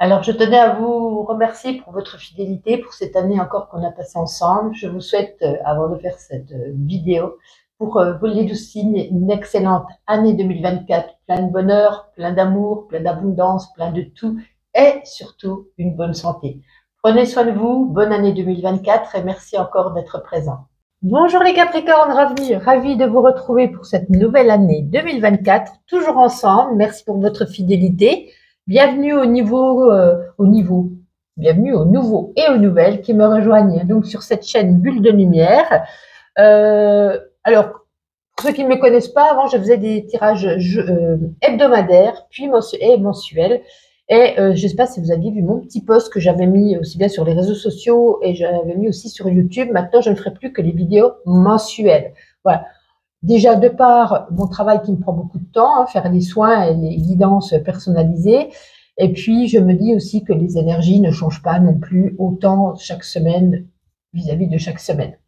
Alors, je tenais à vous remercier pour votre fidélité pour cette année encore qu'on a passée ensemble. Je vous souhaite, avant de faire cette vidéo, pour vous les douze signes, une excellente année 2024, plein de bonheur, plein d'amour, plein d'abondance, plein de tout, et surtout une bonne santé. Prenez soin de vous, bonne année 2024 et merci encore d'être présent. Bonjour les Capricornes, ravi de vous retrouver pour cette nouvelle année 2024, toujours ensemble. Merci pour votre fidélité. Bienvenue bienvenue aux nouveaux et aux nouvelles qui me rejoignent donc sur cette chaîne Bulle de Lumière. Alors, pour ceux qui ne me connaissent pas, avant je faisais des tirages hebdomadaires, puis mensuels. Et je ne sais pas si vous aviez vu mon petit post que j'avais mis aussi bien sur les réseaux sociaux et j'avais mis aussi sur YouTube. Maintenant, je ne ferai plus que les vidéos mensuelles. Voilà. Déjà, de par mon travail qui me prend beaucoup de temps, faire les soins et les guidances personnalisées. Et puis, je me dis aussi que les énergies ne changent pas non plus autant chaque semaine vis-à-vis de chaque semaine.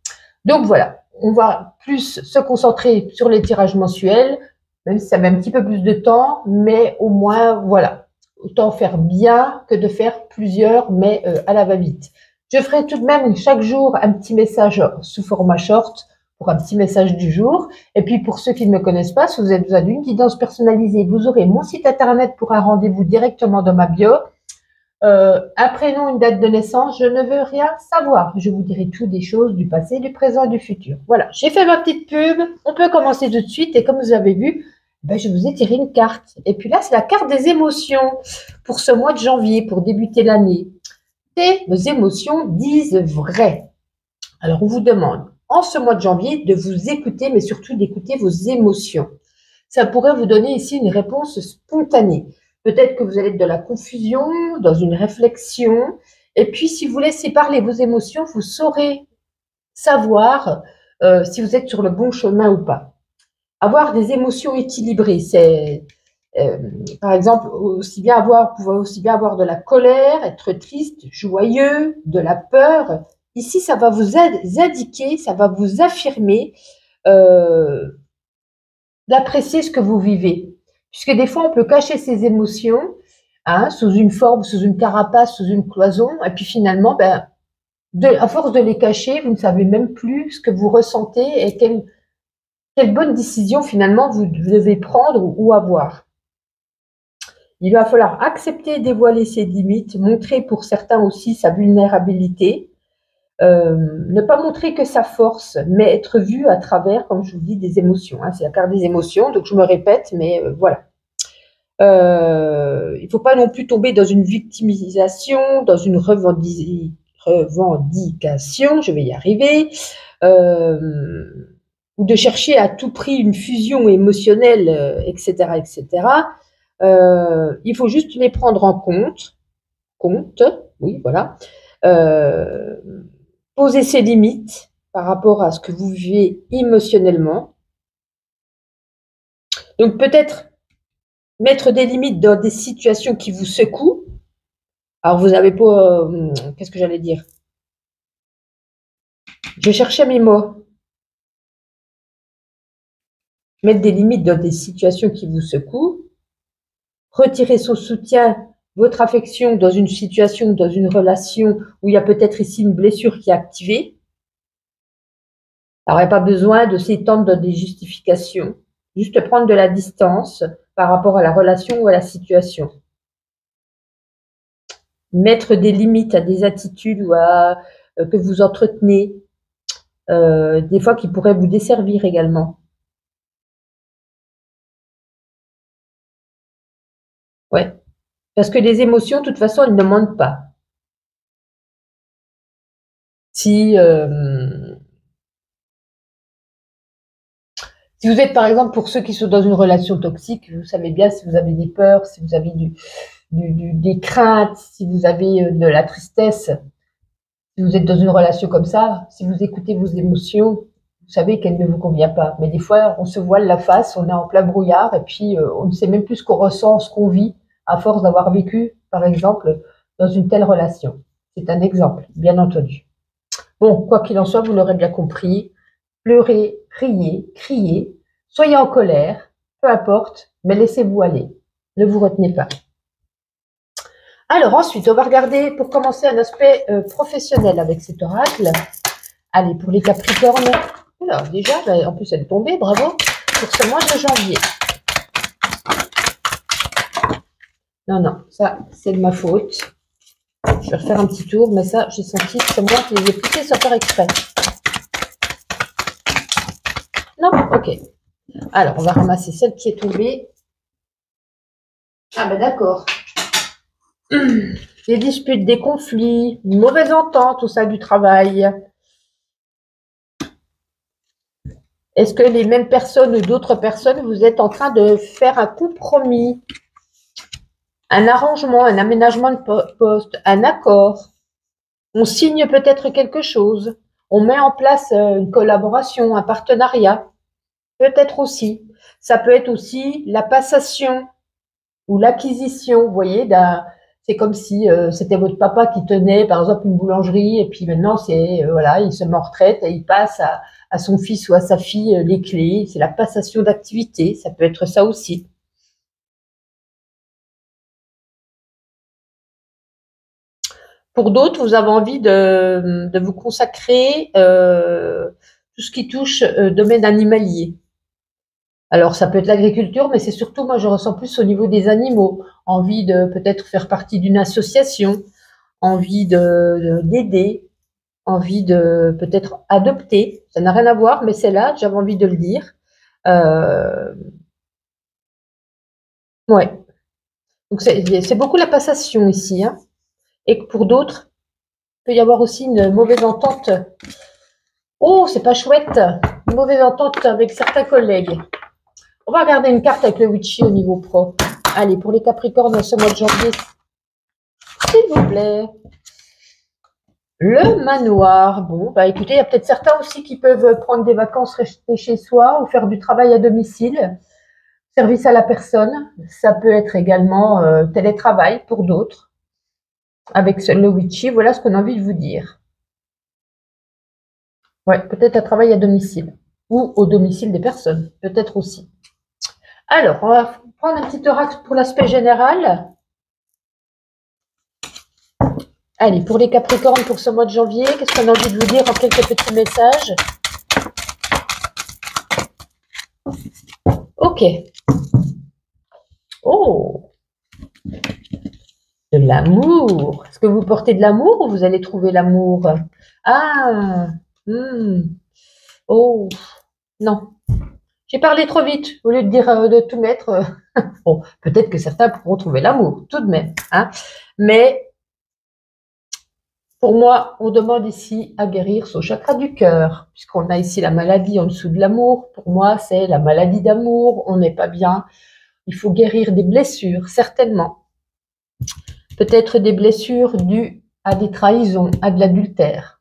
Donc voilà, on va plus se concentrer sur les tirages mensuels, même si ça met un petit peu plus de temps, mais au moins, voilà, autant faire bien que de faire plusieurs, mais à la va-vite. Je ferai tout de même chaque jour un petit message sous format short pour un petit message du jour. Et puis pour ceux qui ne me connaissez pas, si vous avez besoin d'une guidance personnalisée, vous aurez mon site internet pour un rendez-vous directement dans ma bio. Un prénom, une date de naissance, je ne veux rien savoir. Je vous dirai tout des choses du passé, du présent et du futur. Voilà, j'ai fait ma petite pub. On peut commencer tout de suite. Et comme vous avez vu, je vous ai tiré une carte. Et puis là, c'est la carte des émotions pour ce mois de janvier, pour débuter l'année. Et nos émotions disent vrai. Alors, on vous demande, en ce mois de janvier, de vous écouter, mais surtout d'écouter vos émotions. Ça pourrait vous donner ici une réponse spontanée. Peut-être que vous allez être dans la confusion, dans une réflexion. Et puis, si vous laissez parler vos émotions, vous saurez savoir si vous êtes sur le bon chemin ou pas. Avoir des émotions équilibrées, c'est, par exemple, pouvoir aussi bien avoir de la colère, être triste, joyeux, de la peur. Ici, ça va vous indiquer, ça va vous affirmer euh, d'apprécier ce que vous vivez. Puisque des fois, on peut cacher ses émotions sous une forme, sous une carapace, sous une cloison. Et puis finalement, à force de les cacher, vous ne savez même plus ce que vous ressentez et quelle bonne décision finalement vous devez prendre ou avoir. Il va falloir accepter et dévoiler ses limites, montrer pour certains aussi sa vulnérabilité. Ne pas montrer que sa force, mais être vu à travers, comme je vous dis, des émotions. C'est la carte des émotions, donc je me répète, mais voilà. Il ne faut pas non plus tomber dans une victimisation, dans une revendication, je vais y arriver, ou de chercher à tout prix une fusion émotionnelle, etc., etc. Il faut juste les prendre en compte, oui, voilà. Poser ses limites par rapport à ce que vous vivez émotionnellement. Donc peut-être mettre des limites dans des situations qui vous secouent. Alors vous n'avez pas... qu'est-ce que j'allais dire? Je cherchais mes mots. Mettre des limites dans des situations qui vous secouent. Retirer son soutien, votre affection dans une situation, dans une relation où il y a peut-être ici une blessure qui est activée. Alors, il n'y a pas besoin de s'étendre dans des justifications. Juste prendre de la distance par rapport à la relation ou à la situation. Mettre des limites à des attitudes ou à que vous entretenez, des fois qui pourraient vous desservir également. Ouais. Parce que les émotions, de toute façon, elles ne mentent pas. Si vous êtes, par exemple, pour ceux qui sont dans une relation toxique, vous savez bien si vous avez des peurs, si vous avez des craintes, si vous avez de la tristesse, si vous êtes dans une relation comme ça, si vous écoutez vos émotions, vous savez qu'elle ne vous convient pas. Mais des fois, on se voile la face, on est en plein brouillard et puis on ne sait même plus ce qu'on ressent, ce qu'on vit, à force d'avoir vécu, par exemple, dans une telle relation. C'est un exemple, bien entendu. Bon, quoi qu'il en soit, vous l'aurez bien compris. Pleurez, riez, criez, soyez en colère, peu importe, mais laissez-vous aller. Ne vous retenez pas. Alors ensuite, on va regarder pour commencer un aspect professionnel avec cet oracle. Allez, pour les Capricornes. Alors déjà, en plus elle est tombée, bravo, pour ce mois de janvier. Non, non, ça c'est de ma faute. Je vais refaire un petit tour, mais ça, j'ai senti que c'est moi qui les ai poussés sans faire exprès. Non, ok. Alors, on va ramasser celle qui est tombée. Ah ben d'accord. Des disputes, des conflits, une mauvaise entente, tout ça du travail. Est-ce que les mêmes personnes ou d'autres personnes, vous êtes en train de faire un compromis, un arrangement, un aménagement de poste, un accord? On signe peut-être quelque chose. On met en place une collaboration, un partenariat. Peut-être aussi. Ça peut être aussi la passation ou l'acquisition, vous voyez, c'est comme si c'était votre papa qui tenait, par exemple, une boulangerie, et puis maintenant, voilà, il se met en retraite et il passe à son fils ou à sa fille les clés. C'est la passation d'activité, ça peut être ça aussi. Pour d'autres, vous avez envie de vous consacrer tout ce qui touche domaine animalier. Alors, ça peut être l'agriculture, mais c'est surtout, moi, je ressens plus au niveau des animaux. Envie de peut-être faire partie d'une association, envie d'aider, envie de peut-être adopter. Ça n'a rien à voir, mais c'est là, j'avais envie de le dire. Ouais. Donc, c'est beaucoup la passation ici, hein. Et que pour d'autres, il peut y avoir aussi une mauvaise entente. Oh, c'est pas chouette. Une mauvaise entente avec certains collègues. On va regarder une carte avec le Witchy au niveau pro. Allez, pour les Capricornes, ce mois de janvier, s'il vous plaît. Le manoir. Bon, bah écoutez, il y a peut-être certains aussi qui peuvent prendre des vacances, rester chez soi ou faire du travail à domicile. Service à la personne. Ça peut être également télétravail pour d'autres. Avec le Witchy, voilà ce qu'on a envie de vous dire. Ouais, peut-être un travail à domicile. Ou au domicile des personnes. Peut-être aussi. Alors, on va prendre un petit oracle pour l'aspect général. Allez, pour les Capricornes, pour ce mois de janvier, qu'est-ce qu'on a envie de vous dire en quelques petits messages? Ok. Oh, de l'amour. Est-ce que vous portez de l'amour ou vous allez trouver l'amour? Ah, oh, non. J'ai parlé trop vite, au lieu de dire de tout mettre. Bon, peut-être que certains pourront trouver l'amour, tout de même. Hein. Mais pour moi, on demande ici à guérir son chakra du cœur, puisqu'on a ici la maladie en dessous de l'amour. Pour moi, c'est la maladie d'amour, on n'est pas bien. Il faut guérir des blessures, certainement. Peut-être des blessures dues à des trahisons, à de l'adultère.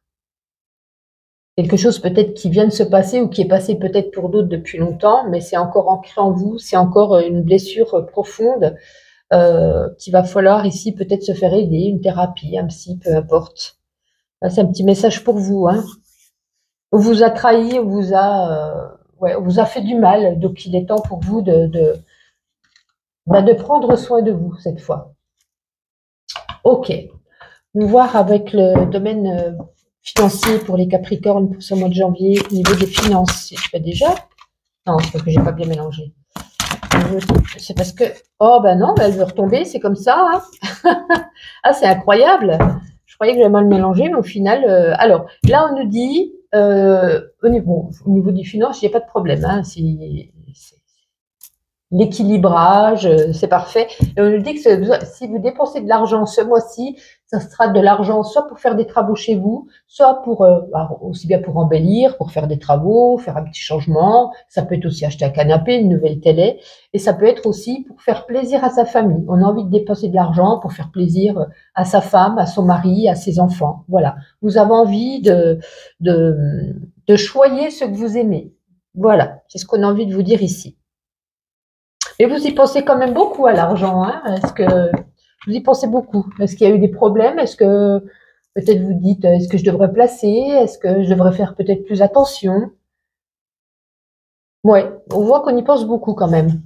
Quelque chose peut-être qui vient de se passer ou qui est passé peut-être pour d'autres depuis longtemps, mais c'est encore ancré en vous, c'est encore une blessure profonde qu'il va falloir ici peut-être se faire aider, une thérapie, un psy, peu importe. C'est un petit message pour vous. Hein. On vous a trahi, on vous a fait du mal, donc il est temps pour vous de prendre soin de vous cette fois. Ok. Nous voir avec le domaine financier pour les Capricornes pour ce mois de janvier, au niveau des finances. Je fais déjà? Non, c'est parce que j'ai pas bien mélangé. C'est parce que... Oh, ben non, elle veut retomber, c'est comme ça. Hein. Ah, c'est incroyable. Je croyais que j'avais mal mélangé, mais au final... alors, là, on nous dit, au niveau des finances, il n'y a pas de problème. Hein, l'équilibrage, c'est parfait. Et on nous dit que si vous dépensez de l'argent ce mois-ci, ça sera de l'argent soit pour faire des travaux chez vous, soit pour aussi bien pour embellir, pour faire des travaux, faire un petit changement. Ça peut être aussi acheter un canapé, une nouvelle télé, et ça peut être aussi pour faire plaisir à sa famille. On a envie de dépenser de l'argent pour faire plaisir à sa femme, à son mari, à ses enfants. Voilà. Vous avez envie de choyer ce que vous aimez. Voilà. C'est ce qu'on a envie de vous dire ici. Et vous y pensez quand même beaucoup à l'argent, hein? Est-ce que vous y pensez beaucoup? Est-ce qu'il y a eu des problèmes? Est-ce que peut-être vous dites, est-ce que je devrais placer? Est-ce que je devrais faire peut-être plus attention? Ouais, on voit qu'on y pense beaucoup quand même.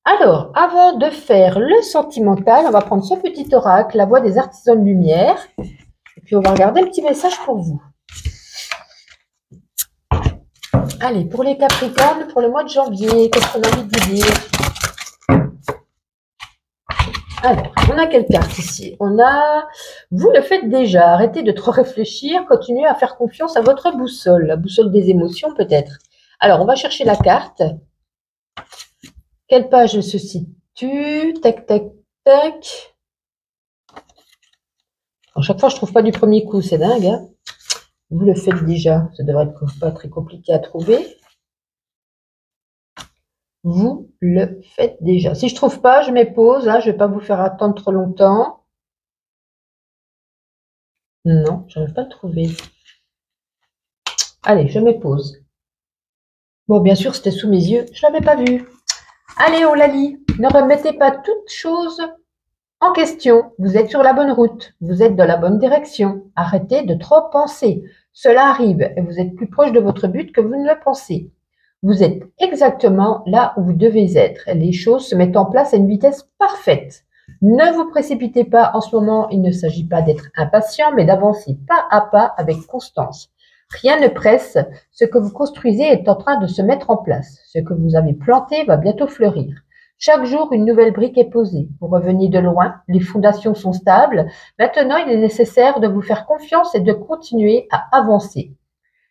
Alors, avant de faire le sentimental, on va prendre ce petit oracle, la voix des artisans de lumière. Et puis, on va regarder un petit message pour vous. Allez, pour les Capricornes, pour le mois de janvier, qu'est-ce qu'on a envie de vous dire? Alors, on a quelle carte ici? On a, vous le faites déjà, arrêtez de trop réfléchir, continuez à faire confiance à votre boussole, la boussole des émotions peut-être. Alors, on va chercher la carte. Quelle page se situe? Tac, tac, tac. À chaque fois, je ne trouve pas du premier coup, c'est dingue. Hein, vous le faites déjà, ça devrait être pas très compliqué à trouver. Vous le faites déjà. Si je trouve pas, je mets pause. Hein, je vais pas vous faire attendre trop longtemps. Non, je n'arrive pas à le trouver. Allez, je mets pause. Bon, bien sûr, c'était sous mes yeux. Je l'avais pas vu. Allez, on la lit. Ne remettez pas toute chose en question. Vous êtes sur la bonne route. Vous êtes dans la bonne direction. Arrêtez de trop penser. Cela arrive et vous êtes plus proche de votre but que vous ne le pensez. Vous êtes exactement là où vous devez être. Les choses se mettent en place à une vitesse parfaite. Ne vous précipitez pas en ce moment. Il ne s'agit pas d'être impatient, mais d'avancer pas à pas avec constance. Rien ne presse. Ce que vous construisez est en train de se mettre en place. Ce que vous avez planté va bientôt fleurir. Chaque jour, une nouvelle brique est posée. Vous revenez de loin, les fondations sont stables. Maintenant, il est nécessaire de vous faire confiance et de continuer à avancer.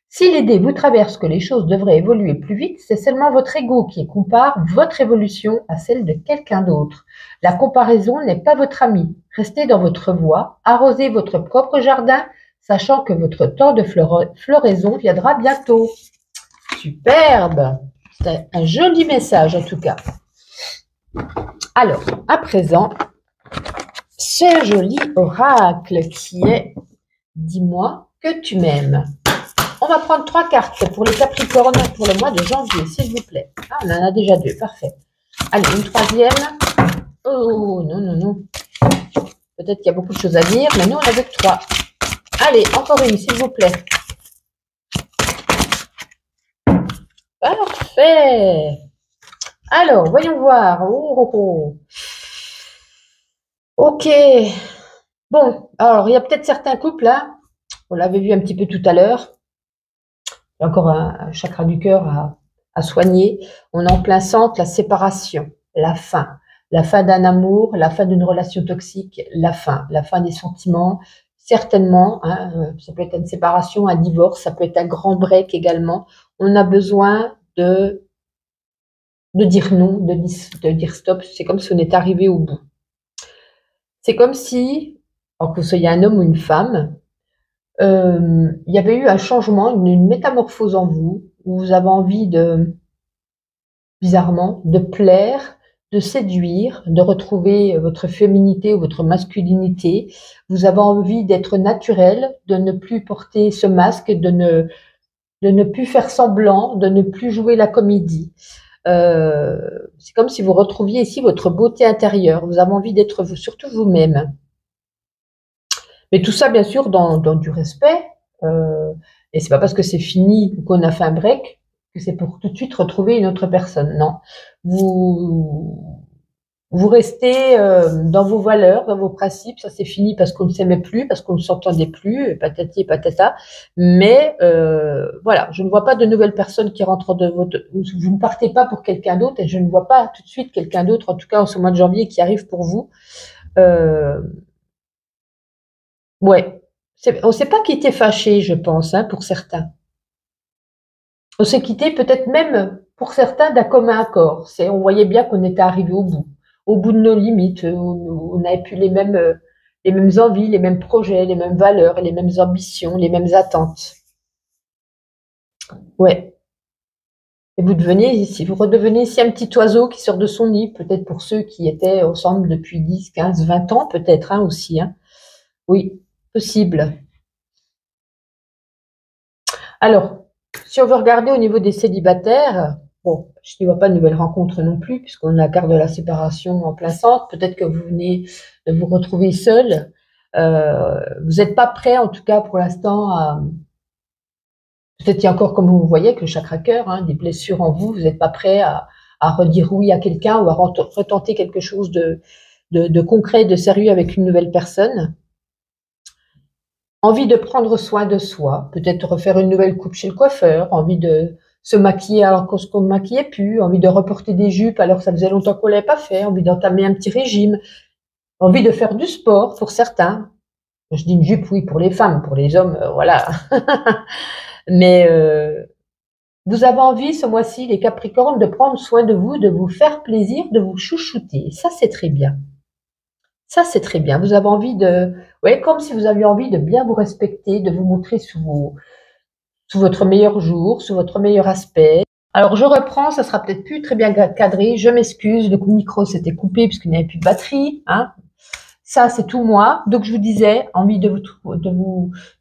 Si l'idée vous traverse que les choses devraient évoluer plus vite, c'est seulement votre ego qui compare votre évolution à celle de quelqu'un d'autre. La comparaison n'est pas votre ami. Restez dans votre voie, arrosez votre propre jardin, sachant que votre temps de floraison viendra bientôt. Superbe! C'est un joli message en tout cas. Alors, à présent, ce joli oracle qui est « Dis-moi que tu m'aimes ». On va prendre 3 cartes pour les Capricornes pour le mois de janvier, s'il vous plaît. Ah, on en a déjà 2, parfait. Allez, une troisième. Oh, non, non, non. Peut-être qu'il y a beaucoup de choses à dire, mais nous, on n'a que 3. Allez, encore une, s'il vous plaît. Parfait. Alors, voyons voir. Oh, oh, oh. Ok. Bon, alors, il y a peut-être certains couples, là. On l'avait vu un petit peu tout à l'heure. Il y a encore un chakra du cœur à soigner. On est en plein centre, la séparation, la fin d'un amour, la fin d'une relation toxique, la fin des sentiments, certainement. Hein, ça peut être une séparation, un divorce, ça peut être un grand break également. On a besoin de dire non, de dire stop. C'est comme si on est arrivé au bout. C'est comme si, alors que vous soyez un homme ou une femme, il y avait eu un changement, une métamorphose en vous, où vous avez envie bizarrement, de plaire, de séduire, de retrouver votre féminité ou votre masculinité. Vous avez envie d'être naturel, de ne plus porter ce masque, de ne plus faire semblant, de ne plus jouer la comédie. C'est comme si vous retrouviez ici votre beauté intérieure. Vous avez envie d'être surtout vous-même. Mais tout ça, bien sûr, dans du respect. Et c'est pas parce que c'est fini ou qu'on a fait un break que c'est pour tout de suite retrouver une autre personne. Non. Vous restez dans vos valeurs, dans vos principes. Ça, c'est fini parce qu'on ne s'aimait plus, parce qu'on ne s'entendait plus, et patati et patata. Mais voilà, je ne vois pas de nouvelles personnes qui rentrent de votre... Vous ne partez pas pour quelqu'un d'autre et je ne vois pas tout de suite quelqu'un d'autre, en tout cas en ce mois de janvier, qui arrive pour vous. Ouais. On ne s'est pas quitté fâché, je pense, hein, pour certains. On s'est quitté peut-être même pour certains d'un commun accord. On voyait bien qu'on était arrivé au bout de nos limites. On n'avait plus les mêmes envies, les mêmes projets, les mêmes valeurs, les mêmes ambitions, les mêmes attentes. Ouais. Et vous redevenez ici un petit oiseau qui sort de son nid, peut-être pour ceux qui étaient ensemble depuis 10, 15, 20 ans, peut-être, hein, aussi, hein. Oui, possible. Alors, si on veut regarder au niveau des célibataires, bon, je n'y vois pas de nouvelles rencontres non plus, puisqu'on a la carte de la séparation en plein centre. Peut-être que vous venez de vous retrouver seul. Vous n'êtes pas prêt, en tout cas pour l'instant, à... Peut-être qu'il y a encore, comme vous voyez, que le chakra cœur, hein, des blessures en vous, vous n'êtes pas prêt à à redire oui à quelqu'un ou à retenter quelque chose de concret, de sérieux avec une nouvelle personne. Envie de prendre soin de soi, peut-être refaire une nouvelle coupe chez le coiffeur, envie de se maquiller alors qu'on ne maquillait plus, envie de reporter des jupes alors que ça faisait longtemps qu'on ne l'avait pas fait, envie d'entamer un petit régime, envie de faire du sport pour certains. Je dis une jupe, oui, pour les femmes, pour les hommes, voilà. Mais vous avez envie ce mois-ci, les Capricornes, de prendre soin de vous faire plaisir, de vous chouchouter. Ça, c'est très bien. Ça, c'est très bien. Vous avez envie de... Ouais, comme si vous aviez envie de bien vous respecter, de vous montrer sous votre meilleur jour, sous votre meilleur aspect. Alors, je reprends, ça sera peut-être plus très bien cadré. Je m'excuse, le micro s'était coupé puisqu'il n'y avait plus de batterie. Hein. Ça, c'est tout moi. Donc, je vous disais, envie de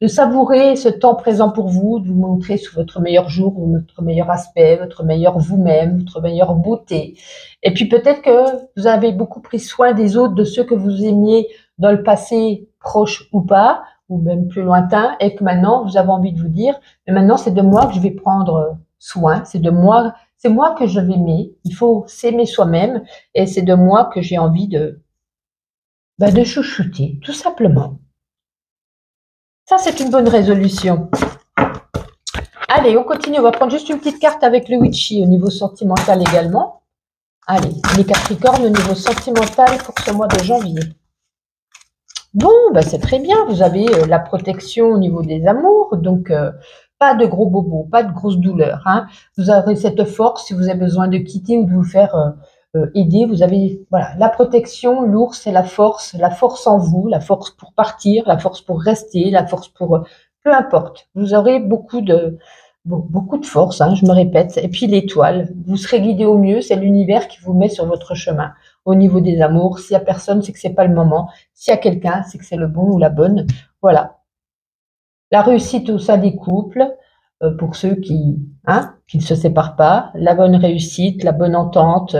savourer ce temps présent pour vous, de vous montrer sous votre meilleur jour, votre meilleur aspect, votre meilleur vous-même, votre meilleure beauté. Et puis, peut-être que vous avez beaucoup pris soin des autres, de ceux que vous aimiez dans le passé, proche ou pas, ou même plus lointain, et que maintenant, vous avez envie de vous dire, mais maintenant, c'est de moi que je vais prendre soin, c'est moi que je vais aimer. Il faut s'aimer soi-même, et c'est de moi que j'ai envie de chouchouter, tout simplement. Ça, c'est une bonne résolution. Allez, on continue. On va prendre juste une petite carte avec le Witchy au niveau sentimental également. Allez, les Capricornes au niveau sentimental pour ce mois de janvier. Bon, c'est très bien. Vous avez la protection au niveau des amours. Donc, pas de gros bobos, pas de grosses douleurs. Hein. Vous aurez cette force si vous avez besoin de quitter ou de vous faire... aider, vous avez voilà la protection, l'ours c'est la force en vous, la force pour partir, la force pour rester, la force pour peu importe. Vous aurez beaucoup de force, hein, je me répète. Et puis l'étoile, vous serez guidé au mieux, c'est l'univers qui vous met sur votre chemin. Au niveau des amours, s'il y a personne, c'est que c'est pas le moment. S'il y a quelqu'un, c'est que c'est le bon ou la bonne. Voilà. La réussite au sein des couples. Pour ceux qui ne se séparent pas, la bonne réussite, la bonne entente,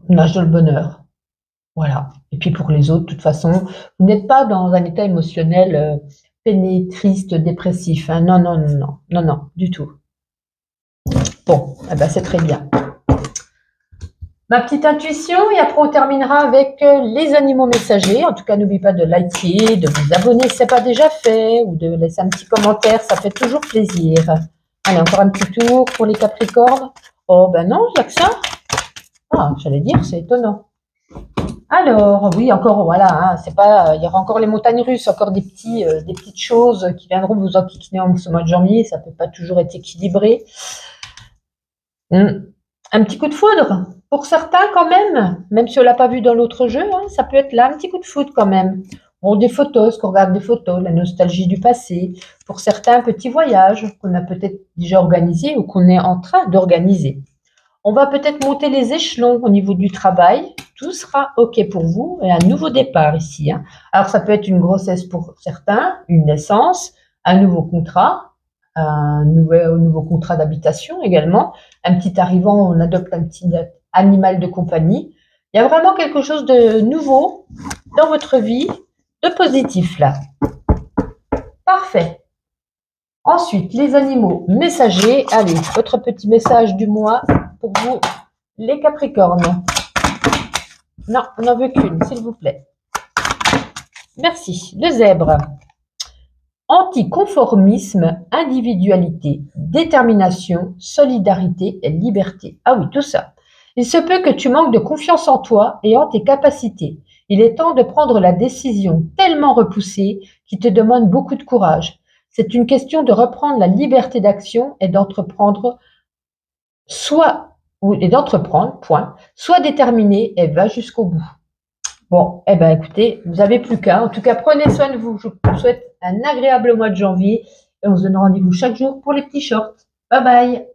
nage dans le bonheur. Voilà. Et puis pour les autres, de toute façon, vous n'êtes pas dans un état émotionnel peiné, triste, dépressif. Hein. Non, non, non, non, non, non, du tout. Bon, c'est très bien. Ma petite intuition, et après on terminera avec les animaux messagers. En tout cas, n'oubliez pas de liker, de vous abonner si ce n'est pas déjà fait, ou de laisser un petit commentaire, ça fait toujours plaisir. Allez, encore un petit tour pour les Capricornes. Oh, non, il n'y a que ça. Ah, j'allais dire, c'est étonnant. Alors, oui, encore, voilà, hein, c'est pas, il y aura encore les montagnes russes, encore des petites choses qui viendront vous enquiquiner en ce mois de janvier, ça peut pas toujours être équilibré. Un petit coup de foudre, pour certains quand même si on l'a pas vu dans l'autre jeu, hein, ça peut être là, un petit coup de foudre quand même. Bon, des photos, est-ce qu'on regarde des photos, la nostalgie du passé. Pour certains, un petit voyage qu'on a peut-être déjà organisé ou qu'on est en train d'organiser. On va peut-être monter les échelons au niveau du travail. Tout sera OK pour vous et un nouveau départ ici. Hein. Alors, ça peut être une grossesse pour certains, une naissance, un nouveau contrat, un nouveau contrat d'habitation également. Un petit arrivant, on adopte un petit animal de compagnie. Il y a vraiment quelque chose de nouveau dans votre vie, de positif là. Parfait. Ensuite, les animaux messagers. Allez, votre petit message du mois pour vous, les Capricornes. Non, on n'en veut qu'une, s'il vous plaît. Merci. Le zèbre. Anticonformisme, individualité, détermination, solidarité et liberté. Ah oui, tout ça. Il se peut que tu manques de confiance en toi et en tes capacités. Il est temps de prendre la décision tellement repoussée qui te demande beaucoup de courage. C'est une question de reprendre la liberté d'action et d'entreprendre, point, soit déterminé et va jusqu'au bout. Bon, écoutez, vous n'avez plus qu'à. En tout cas, prenez soin de vous. Je vous souhaite un agréable mois de janvier et on se donne rendez-vous chaque jour pour les petits shorts. Bye bye.